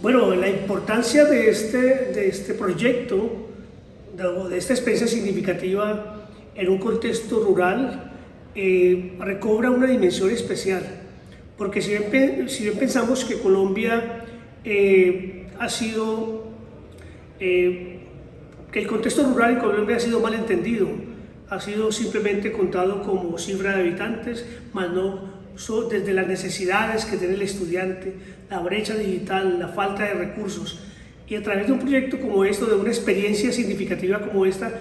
Bueno, la importancia de este proyecto, de esta experiencia significativa en un contexto rural, recobra una dimensión especial, porque si bien pensamos que Colombia ha sido, que el contexto rural en Colombia ha sido mal entendido, ha sido simplemente contado como cifra de habitantes, más no desde las necesidades que tiene el estudiante, la brecha digital, la falta de recursos. Y a través de un proyecto como esto, de una experiencia significativa como esta,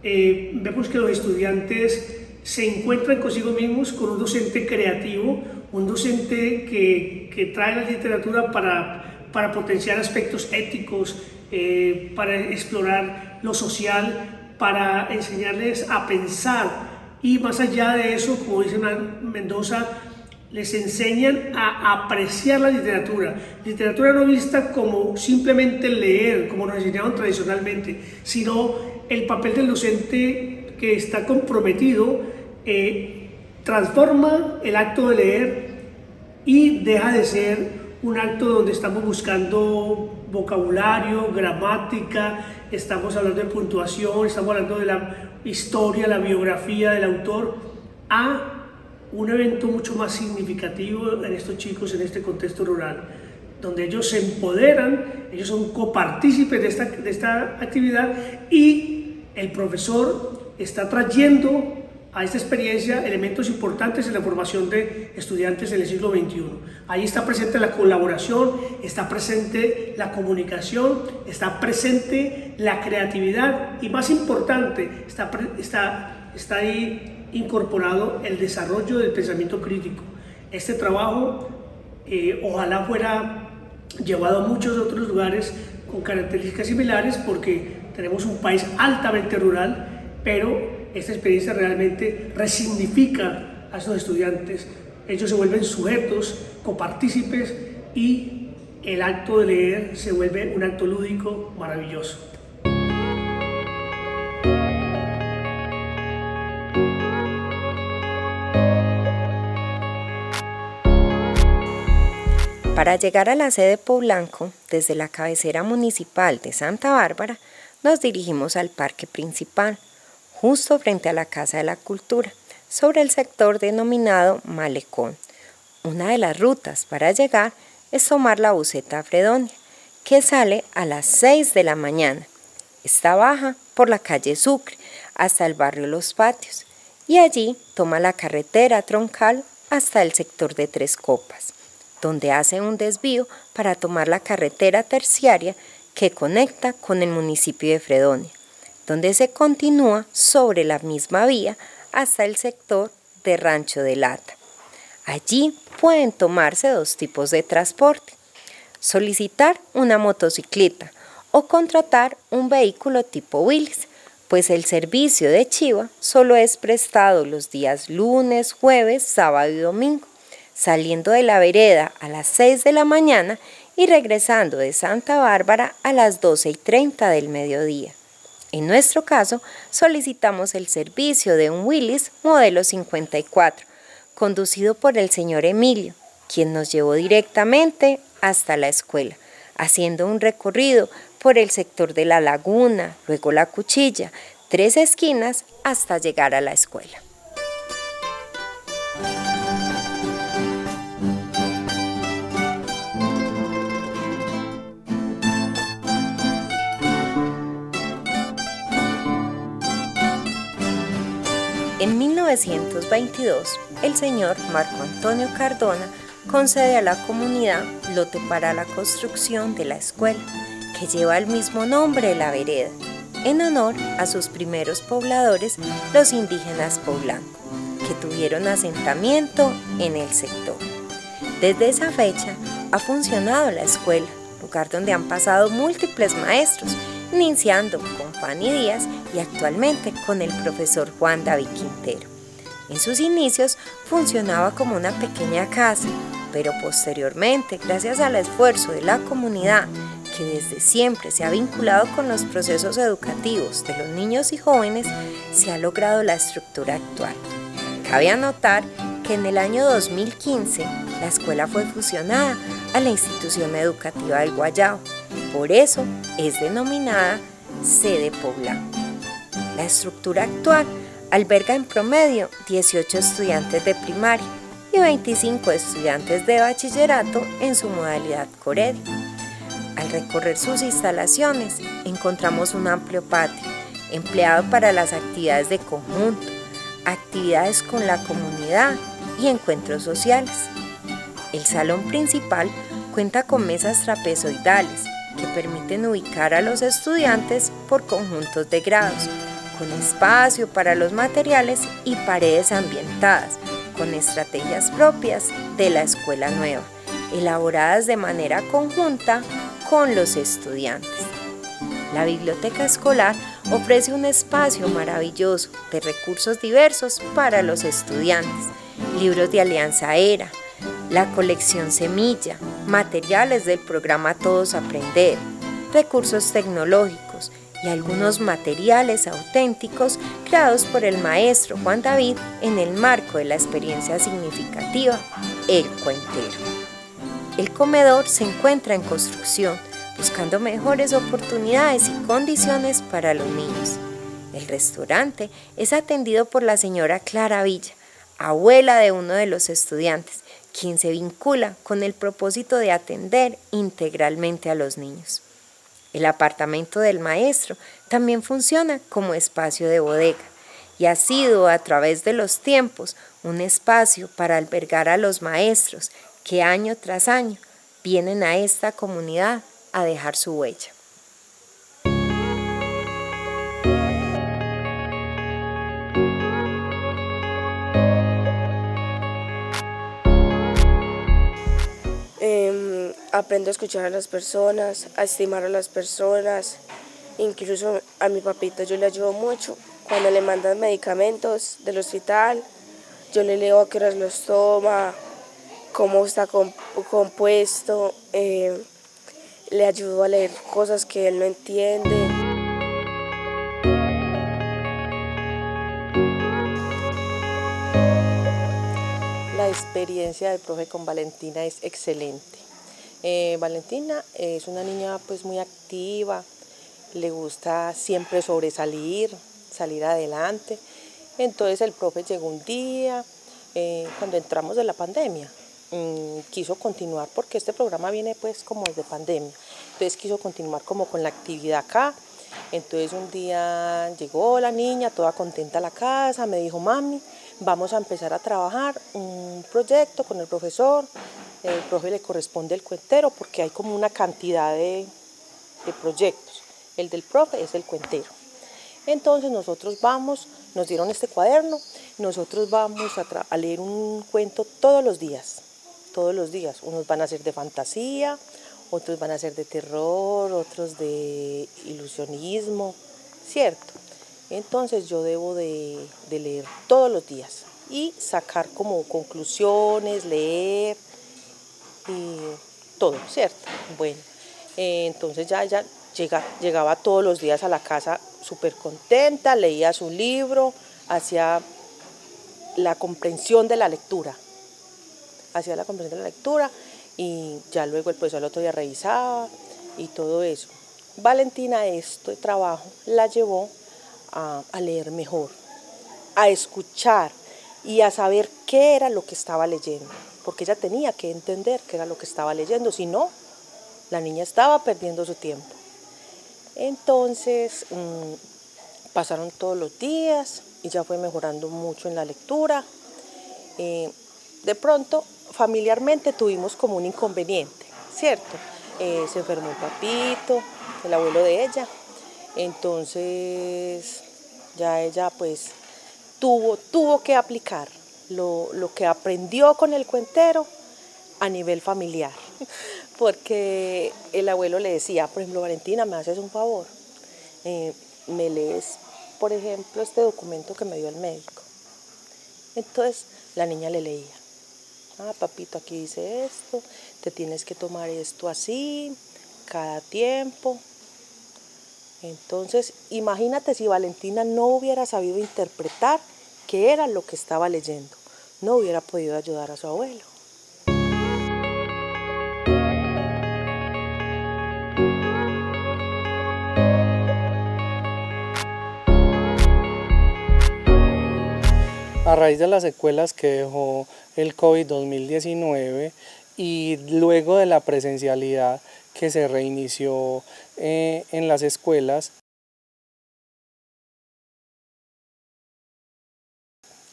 vemos que los estudiantes se encuentran consigo mismos con un docente creativo, un docente que trae la literatura para potenciar aspectos éticos, para explorar lo social, para enseñarles a pensar, y más allá de eso, como dice Mendoza, les enseñan a apreciar la literatura no vista como simplemente leer, como nos enseñaban tradicionalmente, sino el papel del docente que está comprometido, transforma el acto de leer y deja de ser un acto donde estamos buscando vocabulario, gramática, estamos hablando de puntuación, estamos hablando de la historia, la biografía del autor, a un evento mucho más significativo en estos chicos, en este contexto rural, donde ellos se empoderan, ellos son copartícipes de esta actividad, y el profesor está trayendo a esta experiencia elementos importantes en la formación de estudiantes en el siglo XXI. Ahí está presente la colaboración, está presente la comunicación, está presente la creatividad, y más importante, está ahí incorporado el desarrollo del pensamiento crítico. Este trabajo ojalá fuera llevado a muchos otros lugares con características similares, porque tenemos un país altamente rural, pero esta experiencia realmente resignifica a esos estudiantes. Ellos se vuelven sujetos, copartícipes, y el acto de leer se vuelve un acto lúdico maravilloso. Para llegar a la sede Poblanco, desde la cabecera municipal de Santa Bárbara, nos dirigimos al parque principal, justo frente a la Casa de la Cultura, sobre el sector denominado Malecón. Una de las rutas para llegar es tomar la buseta a Fredonia, que sale a las 6 de la mañana. Esta baja por la calle Sucre hasta el barrio Los Patios, y allí toma la carretera troncal hasta el sector de Tres Copas, donde hace un desvío para tomar la carretera terciaria que conecta con el municipio de Fredonia, donde se continúa sobre la misma vía hasta el sector de Rancho de Lata. Allí pueden tomarse dos tipos de transporte: solicitar una motocicleta o contratar un vehículo tipo Willys, pues el servicio de chiva solo es prestado los días lunes, jueves, sábado y domingo, saliendo de la vereda a las 6 de la mañana y regresando de Santa Bárbara a las 12:30 del mediodía. En nuestro caso, solicitamos el servicio de un Willys modelo 54, conducido por el señor Emilio, quien nos llevó directamente hasta la escuela, haciendo un recorrido por el sector de la Laguna, luego la Cuchilla, Tres Esquinas, hasta llegar a la escuela. En 1922, el señor Marco Antonio Cardona concede a la comunidad lote para la construcción de la escuela, que lleva el mismo nombre de la vereda, en honor a sus primeros pobladores, los indígenas Poblanco, que tuvieron asentamiento en el sector. Desde esa fecha ha funcionado la escuela, lugar donde han pasado múltiples maestros, iniciando con Fanny Díaz y actualmente con el profesor Juan David Quintero. En sus inicios funcionaba como una pequeña casa, pero posteriormente, gracias al esfuerzo de la comunidad, que desde siempre se ha vinculado con los procesos educativos de los niños y jóvenes, se ha logrado la estructura actual. Cabe anotar que en el año 2015 la escuela fue fusionada a la institución educativa del Guayabo. Por eso es denominada sede Poblano. La estructura actual alberga en promedio 18 estudiantes de primaria y 25 estudiantes de bachillerato en su modalidad Coredi. Al recorrer sus instalaciones encontramos un amplio patio empleado para las actividades de conjunto, actividades con la comunidad y encuentros sociales. El salón principal cuenta con mesas trapezoidales que permiten ubicar a los estudiantes por conjuntos de grados, con espacio para los materiales y paredes ambientadas, con estrategias propias de la escuela nueva, elaboradas de manera conjunta con los estudiantes. La biblioteca escolar ofrece un espacio maravilloso de recursos diversos para los estudiantes, libros de Alianza Era, la colección Semilla, materiales del programa Todos Aprender, recursos tecnológicos y algunos materiales auténticos creados por el maestro Juan David en el marco de la experiencia significativa El Cuentero. El comedor se encuentra en construcción, buscando mejores oportunidades y condiciones para los niños. El restaurante es atendido por la señora Clara Villa, abuela de uno de los estudiantes, quien se vincula con el propósito de atender integralmente a los niños. El apartamento del maestro también funciona como espacio de bodega y ha sido a través de los tiempos un espacio para albergar a los maestros que año tras año vienen a esta comunidad a dejar su huella. Aprendo a escuchar a las personas, a estimar a las personas. Incluso a mi papito yo le ayudo mucho. Cuando le mandan medicamentos del hospital, yo le leo a qué horas los toma, cómo está compuesto. Le ayudo a leer cosas que él no entiende. La experiencia del profe con Valentina es excelente. Valentina es una niña pues muy activa, le gusta siempre sobresalir, salir adelante. Entonces el profe llegó un día, cuando entramos de la pandemia, quiso continuar porque este programa viene pues como desde pandemia. Entonces quiso continuar como con la actividad acá. Entonces un día llegó la niña toda contenta a la casa, me dijo: mami, vamos a empezar a trabajar un proyecto con el profesor. El profe le corresponde el cuentero porque hay como una cantidad de proyectos. El del profe es el cuentero. Entonces nosotros nos dieron este cuaderno, nosotros vamos a leer un cuento todos los días. Unos van a ser de fantasía, otros van a ser de terror, otros de ilusionismo, ¿cierto? Entonces yo debo de leer todos los días y sacar como conclusiones, leer y todo, ¿cierto? Bueno, entonces ya ella llegaba todos los días a la casa súper contenta, leía su libro, hacía la comprensión de la lectura. Y ya luego el profesor el otro día revisaba y todo eso. Valentina este trabajo la llevó a leer mejor, a escuchar y a saber qué era lo que estaba leyendo, porque ella tenía que entender qué era lo que estaba leyendo, si no, la niña estaba perdiendo su tiempo. Entonces pasaron todos los días y ya fue mejorando mucho en la lectura. De pronto, familiarmente tuvimos como un inconveniente, ¿cierto? Se enfermó el papito, el abuelo de ella, entonces ya ella pues tuvo que aplicar lo que aprendió con el cuentero a nivel familiar, porque el abuelo le decía, por ejemplo: Valentina, ¿me haces un favor? Me lees, por ejemplo, este documento que me dio el médico. Entonces la niña le leía: papito, aquí dice esto, te tienes que tomar esto así, cada tiempo. Entonces, imagínate si Valentina no hubiera sabido interpretar qué era lo que estaba leyendo, no hubiera podido ayudar a su abuelo. a raíz de las secuelas que dejó el COVID 2019 y luego de la presencialidad que se reinició en las escuelas,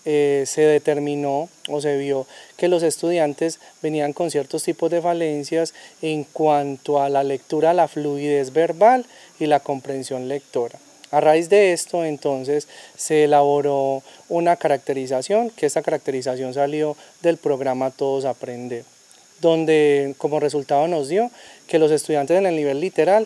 se determinó o se vio que los estudiantes venían con ciertos tipos de falencias en cuanto a la lectura, la fluidez verbal y la comprensión lectora. A raíz de esto, entonces, se elaboró una caracterización, que esta caracterización salió del programa Todos Aprender, donde como resultado nos dio que los estudiantes en el nivel literal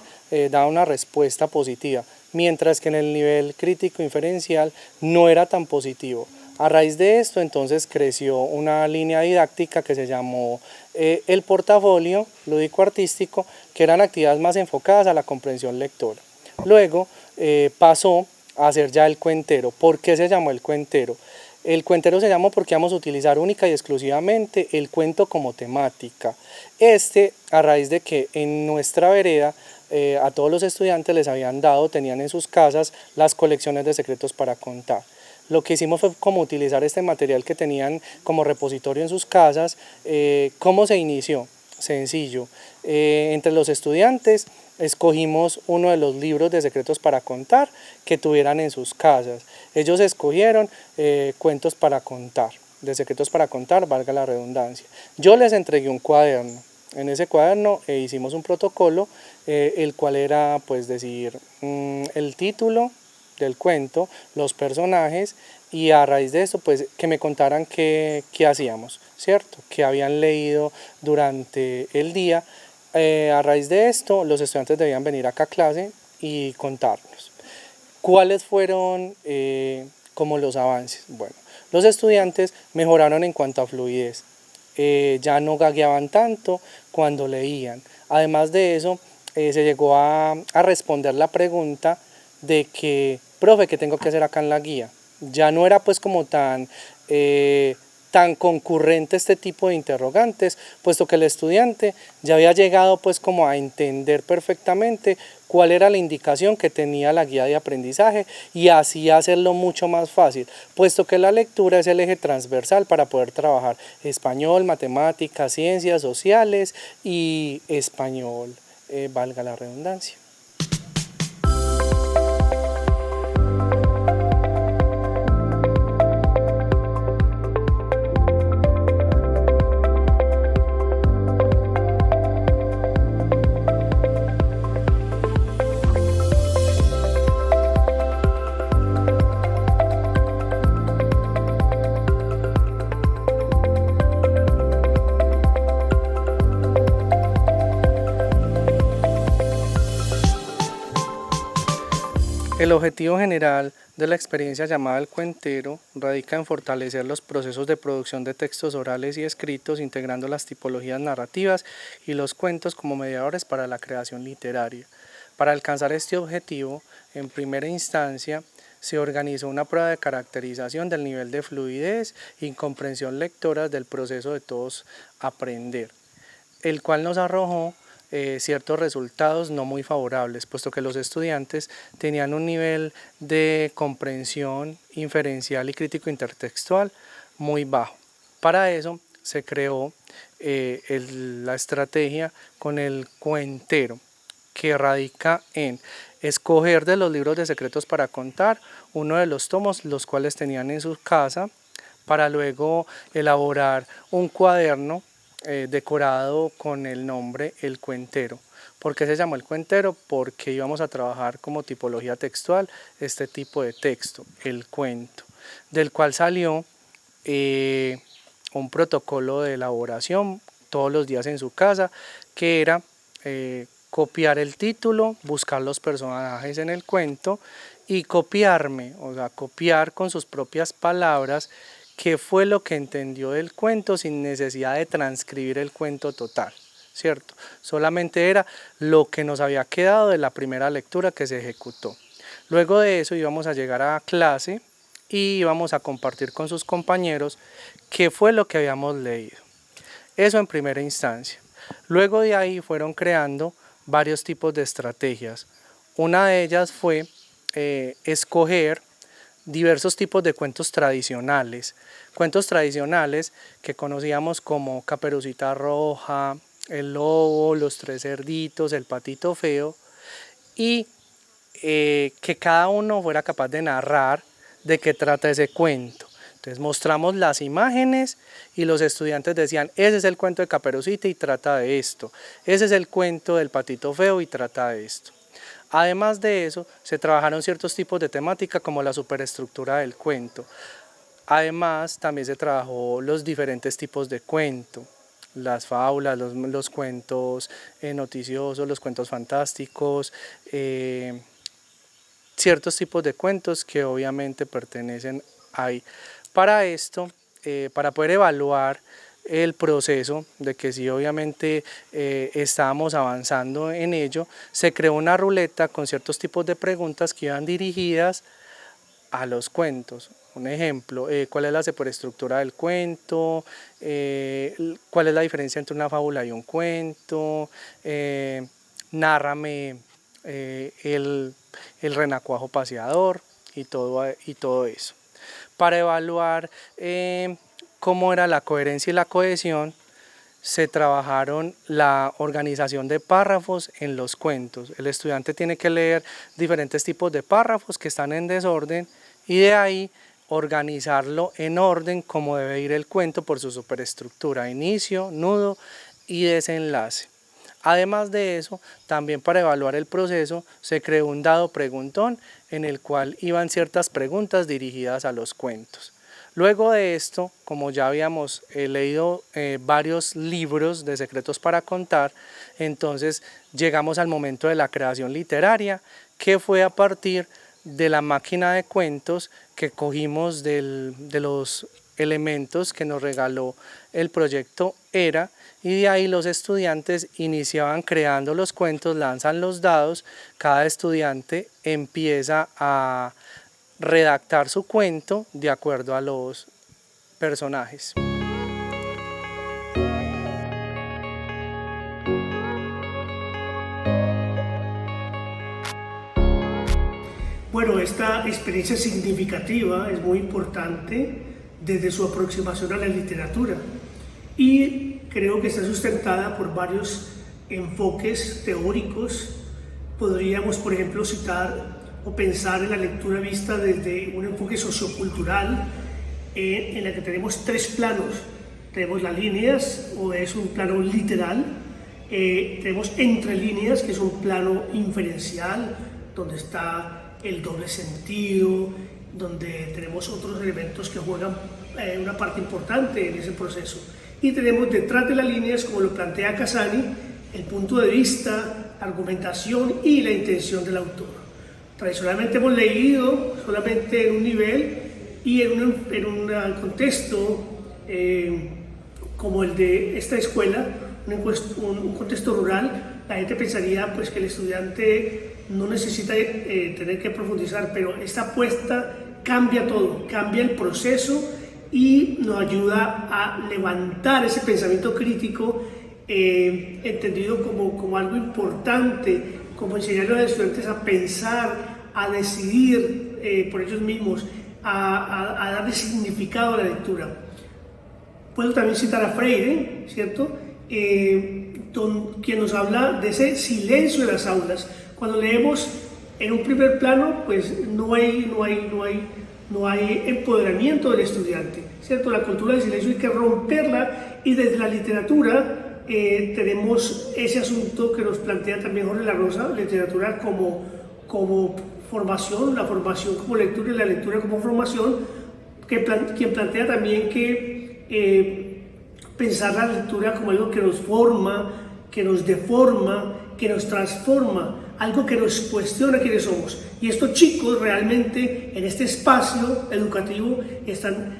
daban una respuesta positiva, mientras que en el nivel crítico inferencial no era tan positivo. A raíz de esto, entonces, creció una línea didáctica que se llamó el portafolio lúdico-artístico, que eran actividades más enfocadas a la comprensión lectora. Luego pasó a ser ya el cuentero. ¿Por qué se llamó el cuentero? El cuentero se llamó porque vamos a utilizar única y exclusivamente el cuento como temática. A raíz de que en nuestra vereda a todos los estudiantes les habían dado, tenían en sus casas las colecciones de secretos para contar. Lo que hicimos fue como utilizar este material que tenían como repositorio en sus casas. ¿Cómo se inició? Sencillo. Entre los estudiantes escogimos uno de los libros de secretos para contar que tuvieran en sus casas. Ellos escogieron cuentos para contar, de secretos para contar, valga la redundancia. Yo les entregué un cuaderno. En ese cuaderno hicimos un protocolo, el cual era pues decir el título del cuento, los personajes, y a raíz de esto pues que me contaran qué hacíamos, ¿cierto? Que habían leído durante el día. A raíz de esto los estudiantes debían venir acá a clase y contarnos. ¿Cuáles fueron como los avances? Bueno, los estudiantes mejoraron en cuanto a fluidez, ya no gagueaban tanto cuando leían. Además de eso, se llegó a responder la pregunta de que, profe, ¿qué tengo que hacer acá en la guía? Ya no era pues como tan concurrente este tipo de interrogantes, puesto que el estudiante ya había llegado pues como a entender perfectamente cuál era la indicación que tenía la guía de aprendizaje y así hacerlo mucho más fácil, puesto que la lectura es el eje transversal para poder trabajar español, matemáticas, ciencias sociales y español, valga la redundancia. El objetivo general de la experiencia llamada El Cuentero radica en fortalecer los procesos de producción de textos orales y escritos, integrando las tipologías narrativas y los cuentos como mediadores para la creación literaria. Para alcanzar este objetivo, en primera instancia, se organizó una prueba de caracterización del nivel de fluidez y comprensión lectora del proceso de Todos Aprender, el cual nos arrojó ciertos resultados no muy favorables, puesto que los estudiantes tenían un nivel de comprensión inferencial y crítico intertextual muy bajo. Para eso se creó la estrategia con el cuentero, que radica en escoger de los libros de secretos para contar uno de los tomos los cuales tenían en su casa, para luego elaborar un cuaderno decorado con el nombre El Cuentero. ¿Por qué se llamó El Cuentero? Porque íbamos a trabajar como tipología textual este tipo de texto, el cuento, del cual salió un protocolo de elaboración todos los días en su casa, que era copiar el título, buscar los personajes en el cuento y copiarme, o sea, copiar con sus propias palabras qué fue lo que entendió del cuento sin necesidad de transcribir el cuento total, ¿cierto? Solamente era lo que nos había quedado de la primera lectura que se ejecutó. Luego de eso íbamos a llegar a clase y íbamos a compartir con sus compañeros qué fue lo que habíamos leído. Eso en primera instancia. Luego de ahí fueron creando varios tipos de estrategias. Una de ellas fue escoger diversos tipos de cuentos tradicionales que conocíamos como Caperucita Roja, El Lobo, Los Tres Cerditos, El Patito Feo, y que cada uno fuera capaz de narrar de qué trata ese cuento. Entonces mostramos las imágenes y los estudiantes decían, ese es el cuento de Caperucita y trata de esto, ese es el cuento del Patito Feo y trata de esto. Además de eso, se trabajaron ciertos tipos de temática como la superestructura del cuento. Además, también se trabajó los diferentes tipos de cuento, las fábulas, los cuentos noticiosos, los cuentos fantásticos, ciertos tipos de cuentos que obviamente pertenecen ahí. Para esto, para poder evaluar el proceso de que sí obviamente estábamos avanzando en ello, se creó una ruleta con ciertos tipos de preguntas que iban dirigidas a los cuentos. Un ejemplo, ¿cuál es la superestructura del cuento? ¿Cuál es la diferencia entre una fábula y un cuento? Nárrame el renacuajo paseador y todo eso. Para evaluar cómo era la coherencia y la cohesión, se trabajaron la organización de párrafos en los cuentos. El estudiante tiene que leer diferentes tipos de párrafos que están en desorden y de ahí organizarlo en orden como debe ir el cuento por su superestructura, inicio, nudo y desenlace. Además de eso, también para evaluar el proceso, se creó un dado preguntón en el cual iban ciertas preguntas dirigidas a los cuentos. Luego de esto, como ya habíamos leído varios libros de secretos para contar, entonces llegamos al momento de la creación literaria, que fue a partir de la máquina de cuentos que cogimos de los elementos que nos regaló el proyecto ERA, y de ahí los estudiantes iniciaban creando los cuentos, lanzan los dados, cada estudiante empieza a redactar su cuento de acuerdo a los personajes. Bueno, esta experiencia significativa es muy importante desde su aproximación a la literatura y creo que está sustentada por varios enfoques teóricos. Podríamos, por ejemplo, citar o pensar en la lectura vista desde un enfoque sociocultural en la que tenemos tres planos. Tenemos las líneas, o es un plano literal, tenemos entre líneas, que es un plano inferencial, donde está el doble sentido, donde tenemos otros elementos que juegan una parte importante en ese proceso. Y tenemos detrás de las líneas, como lo plantea Casani, el punto de vista, la argumentación y la intención del autor. Tradicionalmente hemos leído solamente en un nivel y en un contexto como el de esta escuela, un contexto rural. La gente pensaría pues, que el estudiante no necesita tener que profundizar, pero esta apuesta cambia todo, cambia el proceso y nos ayuda a levantar ese pensamiento crítico entendido como algo importante, como enseñarle a los estudiantes a pensar, a decidir por ellos mismos, a darle significado a la lectura. Puedo también citar a Freire, ¿cierto? Quien nos habla de ese silencio de las aulas. Cuando leemos en un primer plano, pues no hay empoderamiento del estudiante, ¿cierto? La cultura del silencio hay que romperla, y desde la literatura tenemos ese asunto que nos plantea también Jorge La Rosa, literatura como formación, la formación como lectura y la lectura como formación, quien plantea también que pensar la lectura como algo que nos forma, que nos deforma, que nos transforma, algo que nos cuestiona quiénes somos. Y estos chicos realmente en este espacio educativo están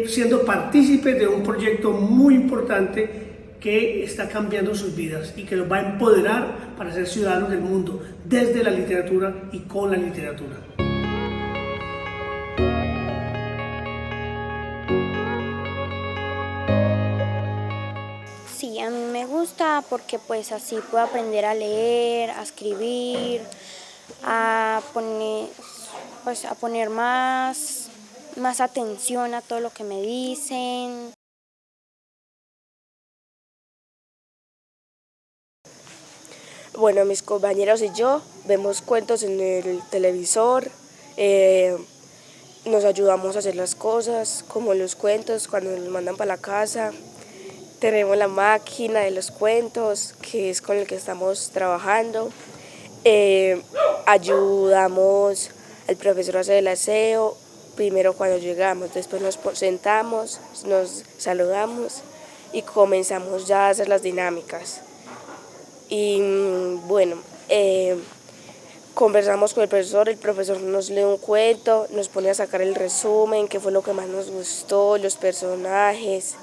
siendo partícipes de un proyecto muy importante que está cambiando sus vidas y que los va a empoderar para ser ciudadanos del mundo desde la literatura y con la literatura. Sí, a mí me gusta porque pues así puedo aprender a leer, a escribir, a poner pues a poner más atención a todo lo que me dicen. Bueno, mis compañeros y yo vemos cuentos en el televisor, nos ayudamos a hacer las cosas, como los cuentos cuando nos mandan para la casa. Tenemos la máquina de los cuentos, que es con el que estamos trabajando. Ayudamos al profesor a hacer el aseo, primero cuando llegamos, después nos sentamos, nos saludamos y comenzamos ya a hacer las dinámicas. Y bueno, conversamos con el profesor nos lee un cuento, nos pone a sacar el resumen, qué fue lo que más nos gustó, los personajes.